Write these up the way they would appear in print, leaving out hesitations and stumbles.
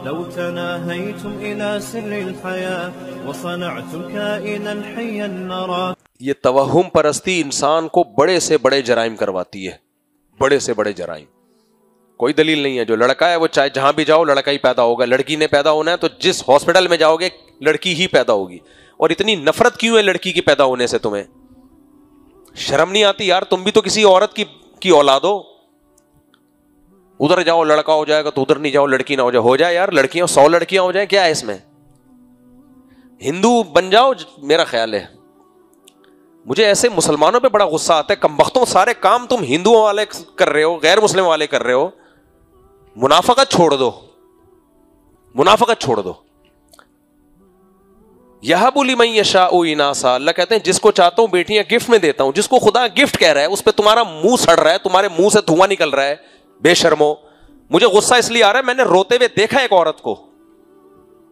لو تناهيتم إلى سر الحياة وصنعتم كائنا حيا نرى. یہ توہم پرستی انسان کو بڑے سے بڑے جرائم کرواتی ہے, بڑے سے بڑے جرائم. کوئی دلیل نہیں ہے. جو لڑکا ہے وہ چاہے جہاں بھی جاؤ لڑکا ہی پیدا ہوگا, لڑکی نے پیدا ہونا ہے تو جس ہاسپٹل میں جاؤ گے لڑکی ہی پیدا ہوگی. اور اتنی نفرت کیوں ہے لڑکی کی پیدا ہونے سے؟ تمہیں شرم نہیں آتی یار؟ تم بھی تو کسی عورت کی اولاد ہو. ادھر جاؤ لڑکا ہو جائے گا تو ادھر نہیں جاؤ لڑکی نہ ہو جائے. ہو جائے یار, لڑکیاں 100 لڑکیاں ہو جائیں, کیا ہے اس میں؟ ہندو بن جاؤ. میرا خیال ہے مجھے ایسے مسلمانوں پہ بڑا غصہ آتا ہے, کمبختوں سارے کام تم ہندوؤں والے کر رہے ہو, غیر مسلم والے کر رہے ہو. منافقت چھوڑ دو, منافقت چھوڑ دو. یہب لمن یشاء اناثا, اللہ کہتے ہیں جس کو چاہتا ہوں بیٹیاں گفٹ میں دیتا ہوں. جس کو خدا گفٹ کہہ رہا ہے اس پہ تمہارا منہ سڑ رہا ہے, تمہارے منہ سے دھواں نکل رہا ہے, بے شرمو. مجھے غصہ اس لیے آ رہا ہے, میں نے روتے ہوئے دیکھا ایک عورت کو,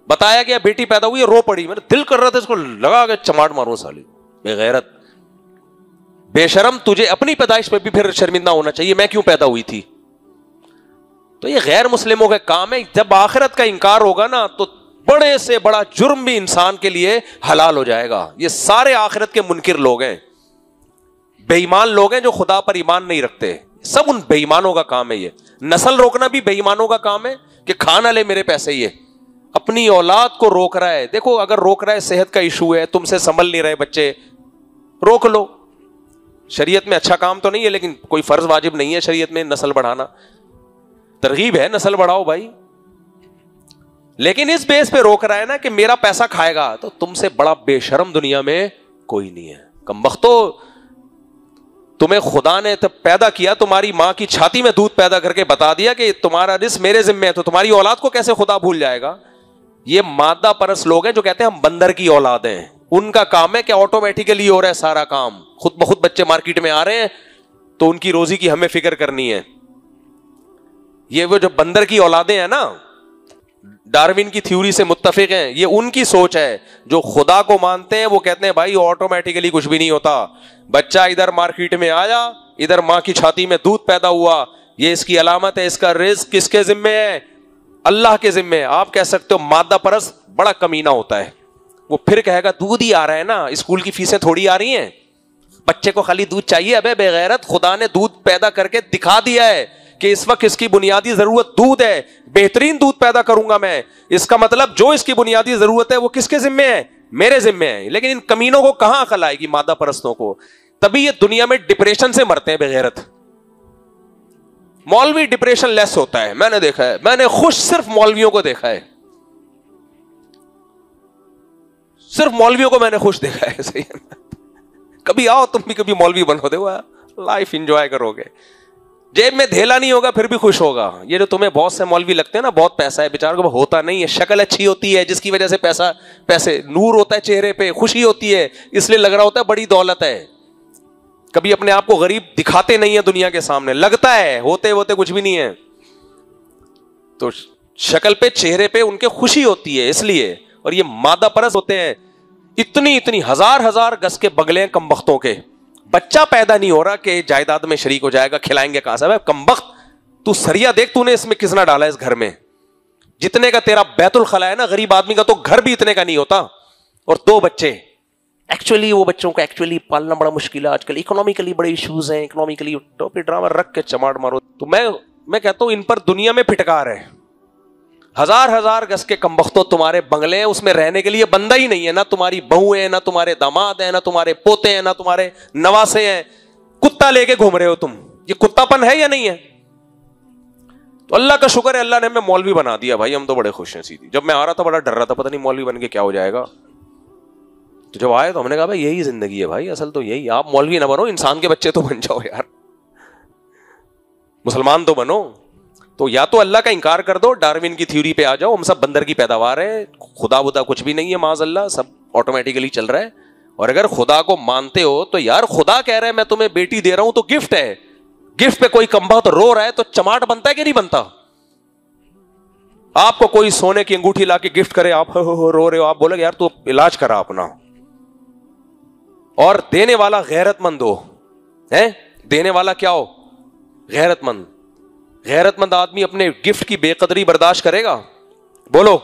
بتایا گیا بیٹی پیدا ہوئی, رو پڑی. میرا دل کر رہا تھا اس کو لگا کے چماٹ ماروں. سالی بے غیرت, بے شرم, تجھے اپنی پیدائش پہ بھی پھر شرمندہ ہونا چاہیے, میں کیوں پیدا ہوئی تھی. تو یہ غیر مسلموں کا کام ہے. جب آخرت کا انکار ہوگا نا تو بڑے سے بڑا جرم بھی انسان کے لیے حلال ہو جائے گا. یہ سارے آخرت کے منکر لوگ ہیں, بے ایمان لوگ ہیں جو خدا پر ایمان نہیں رکھتے. سب ان بے ایمانوں کا کام ہے. یہ نسل روکنا بھی بے ایمانوں کا کام ہے کہ کھانا لے میرے پیسے. یہ اپنی اولاد کو روک رہا ہے. دیکھو اگر روک رہا ہے, صحت کا ایشو ہے, تم سے سنبھل نہیں رہے بچے, روک لو. شریعت میں اچھا کام تو نہیں ہے لیکن کوئی فرض واجب نہیں ہے شریعت میں نسل بڑھانا. ترغیب ہے نسل بڑھاؤ بھائی, لیکن اس بیس پہ روک رہا ہے نا کہ میرا پیسہ کھائے گا. تو تم سے بڑا بے شرم دنیا میں کوئی نہیں ہے. کمبختو, تمہیں خدا نے پیدا کیا, تمہاری ماں کی چھاتی میں دودھ پیدا کر کے بتا دیا کہ تمہارا رزق میرے ذمہ ہے, تو تمہاری اولاد کو کیسے خدا بھول جائے گا؟ یہ مادہ پرست لوگ ہیں جو کہتے ہیں ہم بندر کی اولاد ہیں. ان کا کام ہے کہ آٹومیٹیکلی ہو رہا ہے سارا کام, خود بخود بچے مارکیٹ میں آ رہے ہیں تو ان کی روزی کی ہمیں فکر کرنی ہے. یہ وہ جو بندر کی اولادیں ہیں نا, ڈاروین کی تھیوری سے متفق ہیں, یہ ان کی سوچ ہے. جو خدا کو مانتے ہیں وہ کہتے ہیں بھائی آٹومیٹیکلی کچھ بھی نہیں ہوتا, بچہ ادھر مارکیٹ میں آیا, ادھر ماں کی چھاتی میں دودھ پیدا ہوا, یہ اس کی علامت ہے, اس کا رزق کس کے ذمہ ہے؟ اللہ کے ذمہ ہے. آپ کہہ سکتے ہو مادہ پرست بڑا کمینہ ہوتا ہے, وہ پھر کہے گا دودھ ہی آ رہا ہے نا, اسکول کی فیسیں تھوڑی آ رہی ہیں, بچے کو خالی دودھ چاہیے. ابے بے غیرت, خدا نے دودھ پیدا کر کے دکھا دیا ہے کہ اس وقت اس کی بنیادی ضرورت دودھ ہے, بہترین دودھ پیدا کروں گا میں. اس کا مطلب جو اس کی بنیادی ضرورت ہے وہ کس کے ذمہ ہے؟ میرے ذمہ ہے. لیکن ان کمینوں کو کہاں عقل آئے گی, مادہ پرستوں کو. تبھی یہ دنیا میں ڈپریشن سے مرتے ہیں بے غیرت. مولوی ڈپریشن لیس ہوتا ہے, میں نے دیکھا ہے, میں نے خوش صرف مولویوں کو دیکھا ہے, صرف مولویوں کو میں نے خوش دیکھا ہے. صحیح ہے, کبھی آؤ تم بھی, کبھی مولوی بنو, دے لائف انجوائے کرو گے. جیب میں دھیلا نہیں ہوگا پھر بھی خوش ہوگا. یہ جو تمہیں بہت سے مولوی لگتے ہیں نا, بہت پیسہ ہے, بیچاروں کو ہوتا نہیں ہے. شکل اچھی ہوتی ہے جس کی وجہ سے پیسے نور ہوتا ہے چہرے پہ, خوشی ہوتی ہے اس لیے لگ رہا ہوتا ہے بڑی دولت ہے. کبھی اپنے آپ کو غریب دکھاتے نہیں ہیں دنیا کے سامنے, لگتا ہے ہوتے کچھ بھی نہیں ہے. تو شکل پہ چہرے پہ ان کے خوشی ہوتی ہے اس لیے. اور یہ مادہ پرست ہوتے ہیں, اتنی ہزار گز کے بگلے ہیں کمبختوں کے. بچہ پیدا نہیں ہو رہا کہ جائیداد میں شریک ہو جائے گا, کھلائیں گے کہاں سے؟ کمبخت, تو سریا دیکھ تو نے اس میں کتنا ڈالا ہے اس گھر میں. جتنے کا تیرا بیت الخلا ہے نا غریب آدمی کا, تو گھر بھی اتنے کا نہیں ہوتا. اور 2 بچے, ایکچولی وہ بچوں کو ایکچولی پالنا بڑا مشکل ہے آج کل, اکنامکلی بڑے ایشوز ہیں, اکنامکلی ٹوپی ڈرامہ رکھ کے چماٹ مارو. تو میں کہتا ہوں ان پر دنیا میں پھٹکار ہے. ہزار گز کے کمبختوں تمہارے بنگلے ہیں, اس میں رہنے کے لیے بندہ ہی نہیں ہے. نہ تمہاری بہو ہے, نہ تمہارے داماد ہیں, نہ تمہارے پوتے ہیں, نہ تمہارے نواسے ہیں. کتا لے کے گھوم رہے ہو تم. یہ کتا پن ہے یا نہیں ہے؟ تو اللہ کا شکر ہے, اللہ نے ہمیں مولوی بنا دیا بھائی, ہم تو بڑے خوش ہیں. سیدھی جب میں آ رہا تھا بڑا ڈر رہا تھا, پتہ نہیں مولوی بن کے کیا ہو جائے گا. تو جب آئے تو ہم نے کہا بھائی یہی زندگی ہے بھائی, اصل تو یہی. آپ مولوی نہ بنو, انسان کے بچے تو بن جاؤ یار, مسلمان تو بنو. تو یا تو اللہ کا انکار کر دو, ڈاروین کی تھیوری پہ آ جاؤ, ہم سب بندر کی پیداوار ہے, خدا بدا کچھ بھی نہیں ہے معاذ اللہ, سب آٹومیٹیکلی چل رہا ہے. اور اگر خدا کو مانتے ہو تو یار خدا کہہ رہا ہے میں تمہیں بیٹی دے رہا ہوں تو گفٹ ہے, گفٹ پہ کوئی کمبخت رو رہا ہے تو چماٹ بنتا ہے کہ نہیں بنتا؟ آپ کو کوئی سونے کی انگوٹھی لا کے گفٹ کرے, آپ رو رہے ہو, آپ بولے یار تو علاج کرا اپنا. اور دینے والا غیرت مند ہو, دینے والا کیا ہو؟ غیرت مند. غیرت مند آدمی اپنے گفٹ کی بے قدری برداشت کرے گا؟ بولو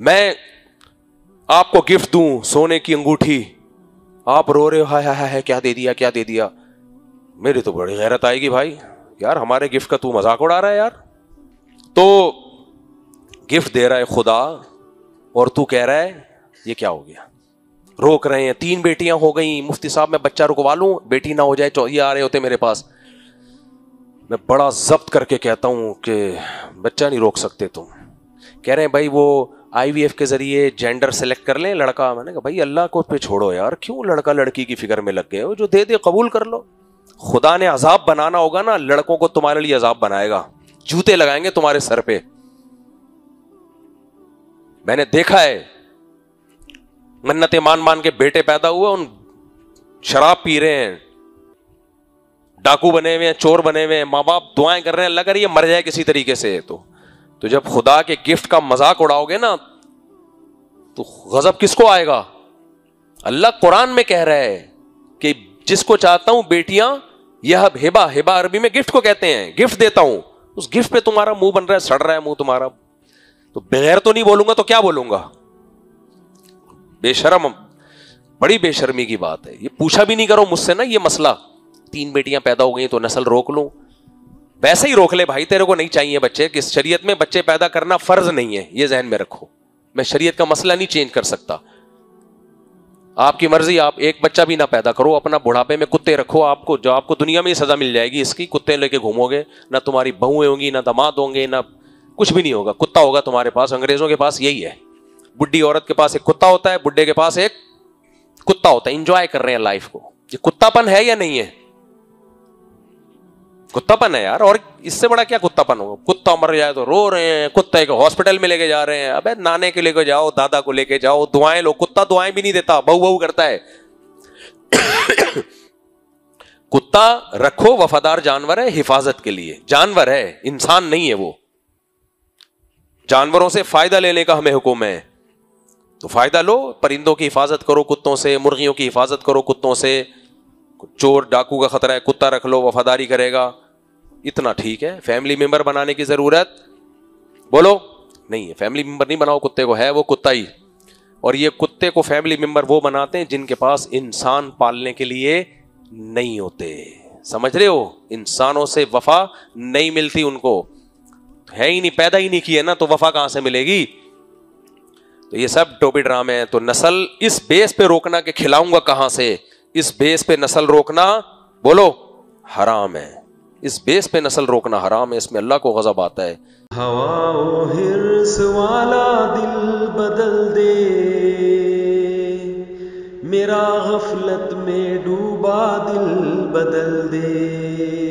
میں آپ کو گفٹ دوں سونے کی انگوٹھی, آپ رو رہے ہو ہائے ہائے ہائے کیا دے دیا کیا دے دیا, میری تو بڑی غیرت آئے گی بھائی, یار ہمارے گفٹ کا تو مذاق اڑا رہا ہے یار. تو گفٹ دے رہا ہے خدا اور تو کہہ رہا ہے یہ کیا ہو گیا. روک رہے ہیں, 3 بیٹیاں ہو گئیں, مفتی صاحب میں بچہ رکوا لوں, بیٹی نہ ہو جائے, یہ آ رہے ہوتے میرے پاس, میں بڑا ضبط کر کے کہتا ہوں کہ بچہ نہیں روک سکتے تم. کہہ رہے ہیں بھائی وہ IVF کے ذریعے جینڈر سلیکٹ کر لیں لڑکا. میں نے کہا بھائی اللہ کو پہ چھوڑو یار, کیوں لڑکا لڑکی کی فکر میں لگ گئے ہو, جو دے دے قبول کر لو. خدا نے عذاب بنانا ہوگا نا, لڑکوں کو تمہارے لیے عذاب بنائے گا, جوتے لگائیں گے تمہارے سر پہ. میں نے دیکھا ہے منتیں مان مان کے بیٹے پیدا ہوئے, ان شراب پی رہے ہیں, ڈاکو بنے ہوئے ہیں, چور بنے ہوئے ہیں, ماں باپ دعائیں کر رہے ہیں اللہ کر یہ مر جائے کسی طریقے سے. تو جب خدا کے گفٹ کا مذاق اڑاؤ گے نا تو غضب کس کو آئے گا. اللہ قرآن میں کہہ رہا ہے کہ جس کو چاہتا ہوں بیٹیاں, یہ ہبا, ہبا عربی میں گفٹ کو کہتے ہیں, گفٹ دیتا ہوں, اس گفٹ پہ تمہارا منہ بن رہا ہے, سڑ رہا ہے منہ تمہارا, تو بغیر تو نہیں بولوں گا تو کیا بولوں گا. بے شرم, بڑی بے شرمی کی بات ہے. یہ پوچھا بھی نہیں کرو مجھ سے نا یہ مسئلہ, 3 بیٹیاں پیدا ہو گئی تو نسل روک لوں. ویسے ہی روک لے بھائی, تیرے کو نہیں چاہیے بچے, کس شریعت میں بچے پیدا کرنا فرض نہیں ہے, یہ ذہن میں رکھو. میں شریعت کا مسئلہ نہیں چینج کر سکتا, آپ کی مرضی, آپ ایک بچہ بھی نہ پیدا کرو, اپنا بڑھاپے میں کتے رکھو, آپ کو جو آپ کو دنیا میں ہی سزا مل جائے گی اس کی, کتے لے کے گھومو گے, نہ تمہاری بہویں ہوں گی, نہ داماد ہوں گے, نہ کچھ بھی نہیں ہوگا, کتا ہوگا تمہارے پاس. انگریزوں کے پاس یہی ہے, بڈھی عورت کے پاس ایک کتا ہوتا ہے, بڈھے کے پاس ایک کتا ہوتا ہے, انجوائے کر رہے ہیں لائف کو. یہ کتا پن ہے یا نہیں ہے؟ کتا پن ہے یار, اور اس سے بڑا کیا کتا پن ہوگا. کتا مر جائے تو رو رہے ہیں, کتے کو ہاسپٹل میں لے کے جا رہے ہیں. ابے نانے کے لے کے جاؤ, دادا کو لے کے جاؤ, دعائیں لو. کتا دعائیں بھی نہیں دیتا, بہو بہو کرتا ہے. کتا رکھو, وفادار جانور ہے, حفاظت کے لیے جانور ہے, انسان نہیں ہے وہ. جانوروں سے فائدہ لینے کا ہمیں حکم ہے, تو فائدہ لو, پرندوں کی حفاظت کرو کتوں سے, مرغیوں کی حفاظت کرو کتوں سے. چور ڈاکو کا خطرہ ہے, کتا رکھ لو, وفاداری کرے گا, اتنا ٹھیک ہے. فیملی ممبر بنانے کی ضرورت بولو نہیں ہے, فیملی ممبر نہیں بناؤ کتے کو, ہے وہ کتا ہی. اور یہ کتے کو فیملی ممبر وہ بناتے ہیں جن کے پاس انسان پالنے کے لیے نہیں ہوتے. سمجھ رہے ہو, انسانوں سے وفا نہیں ملتی ان کو, ہے ہی نہیں, پیدا ہی نہیں کیے نا, تو وفا کہاں سے ملے گی. تو یہ سب ٹوپی ڈرامے ہیں. تو نسل اس بیس پہ روکنا کہ کھلاؤں گا کہاں سے, اس بیس پہ نسل روکنا بولو حرام ہے. اس بیس پہ نسل روکنا حرام ہے, اس میں اللہ کو غضب آتا ہے. ہوا و حرص والا دل بدل دے, میرا غفلت میں ڈوبا دل بدل دے.